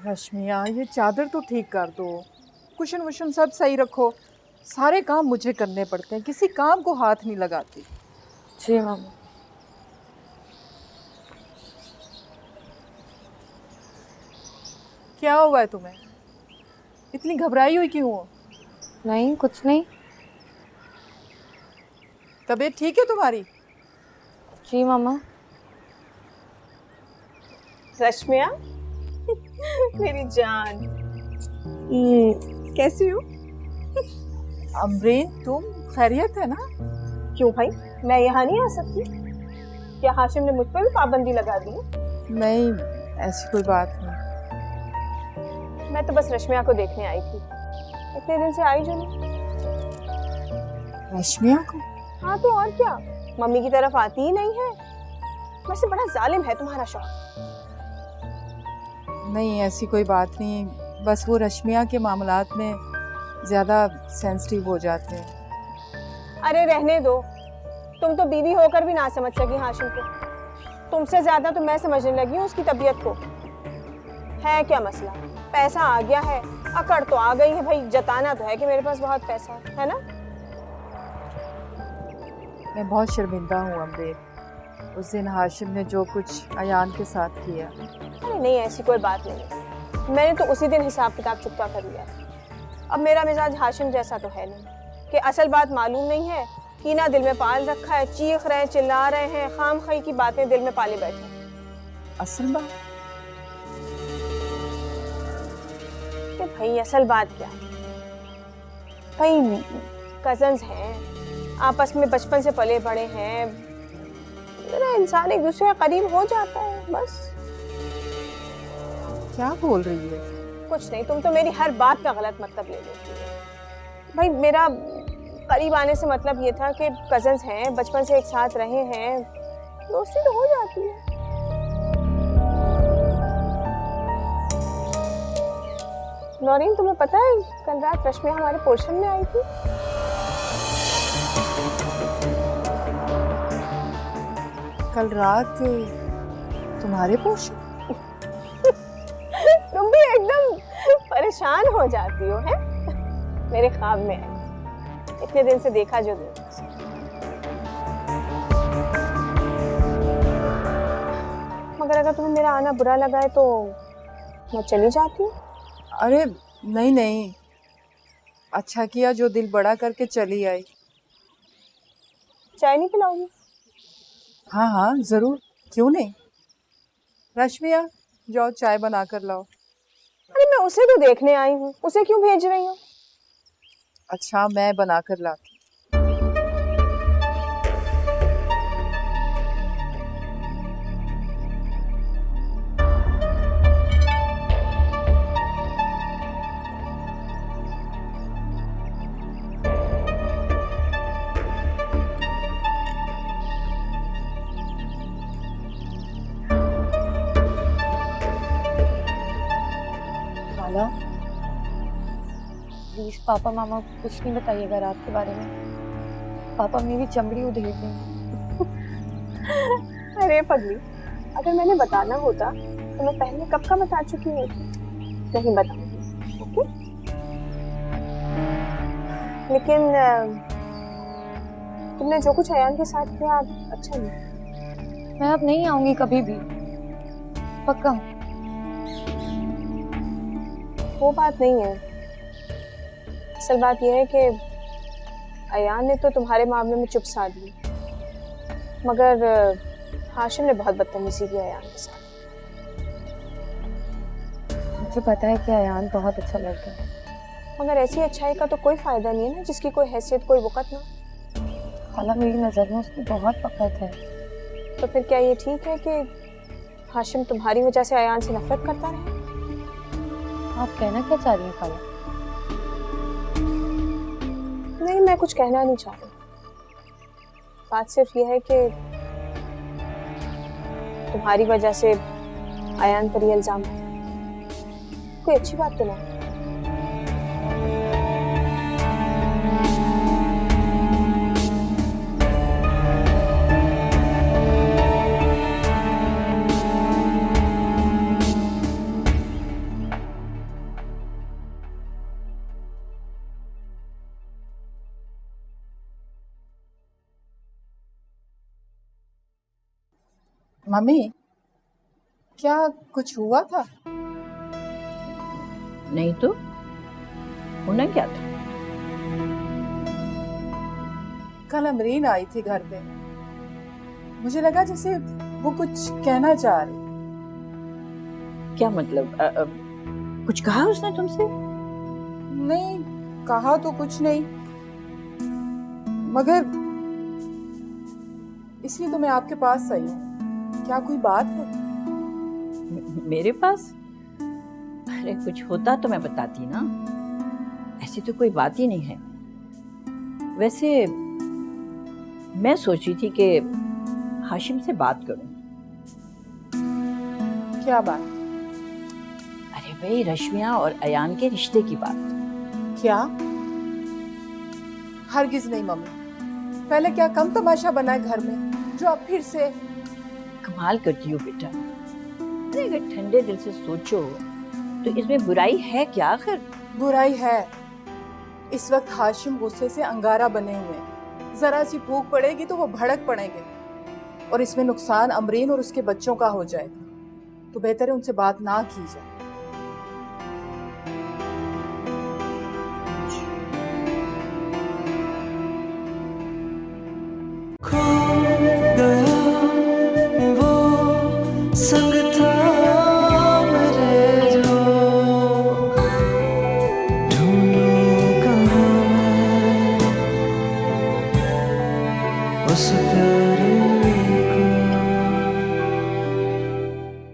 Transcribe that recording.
रश्मिया, ये चादर तो ठीक कर दो, कुशन वुशन सब सही रखो। सारे काम मुझे करने पड़ते हैं, किसी काम को हाथ नहीं लगाती। जी मम्मी। क्या हुआ है तुम्हें? इतनी घबराई हुई क्यों हो? नहीं, कुछ नहीं। तबीयत ठीक है तुम्हारी? जी मम्मा। रश्मिया मेरी जान, कैसी हो? अमरीन, तुम खैरियत है ना? क्यों भाई, मैं यहाँ नहीं आ सकती? क्या हाशिम ने मुझ पर भी पाबंदी लगा दी? नहीं, ऐसी कोई बात नहीं। मैं तो बस रश्मिया को देखने आई थी, इतने दिन से आई जो नहीं। रश्मिया को? हाँ तो और क्या, मम्मी की तरफ आती ही नहीं है। वैसे बड़ा जालिम है तुम्हारा शौहर। नहीं, ऐसी कोई बात नहीं, बस वो रश्मिया के मामलात में ज़्यादा सेंसिटिव हो जाते हैं। अरे रहने दो, तुम तो बीवी होकर भी ना समझ सकी हाशिम को। तुमसे ज्यादा तो मैं समझने लगी हूँ उसकी तबीयत को। है क्या मसला? पैसा आ गया है, अकड़ तो आ गई है भाई, जताना तो है कि मेरे पास बहुत पैसा है ना। मैं बहुत शर्मिंदा हूँ अमरीन, उस दिन हाशिम ने जो कुछ अयान के साथ किया। अरे नहीं, ऐसी कोई बात नहीं, मैंने तो उसी दिन हिसाब किताब चुकता कर लिया। अब मेरा मिजाज हाशिम जैसा तो है नहीं कि असल बात मालूम नहीं है, कीना दिल में पाल रखा है, चीख रहे हैं, चिल्ला रहे हैं, खाम खाई की बातें दिल में पाले बैठे। असल बात? कि भाई असल बात क्या है भाई, कजन्स हैं, आपस में बचपन से पले बड़े हैं, मेरा इंसान एक दूसरे के करीब हो जाता है बस। क्या बोल रही है? कुछ नहीं, तुम तो मेरी हर बात का गलत मतलब ले लेती हो। भाई मेरा करीब आने से मतलब ये था कि कजन्स हैं, बचपन से एक साथ रहे हैं, दोस्ती तो हो जाती है। नौरीन, तुम्हें पता है कल रात रश्मिया हमारे पोर्शन में आई थी। कल रात तुम्हारे पोर्शन? तुम भी एकदम परेशान हो जाती हो, हैं? मेरे ख्वाब में आई, इतने दिन से देखा जो नहीं। मगर अगर तुम्हें मेरा आना बुरा लगा है तो मैं चली जाती हूँ। अरे नहीं नहीं, अच्छा किया जो दिल बड़ा करके चली आई। चाय नहीं पिलाओगी? हाँ हाँ जरूर, क्यों नहीं। रश्मिया, जाओ चाय बना कर लाओ। अरे मैं उसे तो देखने आई हूँ, उसे क्यों भेज रही हूँ? अच्छा, मैं बना कर लाती। खाला, प्लीज पापा मामा को कुछ नहीं बताइएगा रात के बारे में। पापा मेरी चमड़ी उधेड़ देंगे। अरे पगली, अगर मैंने बताना होता तो मैं पहले कब का बता चुकी होती। नहीं बताऊंगी, ओके? लेकिन तुमने जो कुछ अयान के साथ किया अच्छा नहीं। मैं अब नहीं आऊंगी कभी भी, पक्का। वो बात नहीं है, असल बात यह है कि अयान ने तो तुम्हारे मामले में चुप साध ली, मगर हाशिम ने बहुत बदतमीजी की अयान के साथ। मुझे पता है कि अयान बहुत अच्छा लड़का है, मगर ऐसी अच्छाई का तो कोई फायदा नहीं है ना जिसकी कोई हैसियत, कोई वक़्त ना। खाला मेरी नजर में उसमें बहुत वक़्त है। तो फिर क्या ये ठीक है कि हाशिम तुम्हारी वजह से अयान से नफरत करता रहे? आप कहना क्या चाह रही हैं खाला? नहीं, मैं कुछ कहना नहीं चाह रही। बात सिर्फ ये है कि तुम्हारी वजह से अयान पर ये इल्जाम कोई अच्छी बात तो नहीं। मम्मी, क्या कुछ हुआ था? नहीं तो होना क्या था? कल अमरीन आई थी घर पे, मुझे लगा जैसे वो कुछ कहना चाह रही। क्या मतलब? कुछ कहा उसने तुमसे? नहीं, कहा तो कुछ नहीं, मगर इसलिए तो मैं आपके पास आई हूँ। क्या कोई बात है? मेरे पास? अरे कुछ होता तो मैं बताती ना, ऐसी तो कोई बात ही नहीं है। वैसे मैं सोची थी कि हाशिम से बात करूं। क्या बात? अरे भाई, रश्मिया और अयान के रिश्ते की बात। क्या? हरगिज नहीं मम्मी, पहले क्या कम तमाशा बना है घर में जो अब फिर से? कमाल करती हो बेटा। अरे अगर ठंडे दिल से सोचो तो इसमें बुराई है क्या आखिर? बुराई है। इस वक्त हाशिम गुस्से से अंगारा बने हुए हैं, जरा सी फूंक पड़ेगी तो वो भड़क पड़ेंगे और इसमें नुकसान अमरीन और उसके बच्चों का हो जाएगा। तो बेहतर है उनसे बात ना की जाए। खो गया वो संग था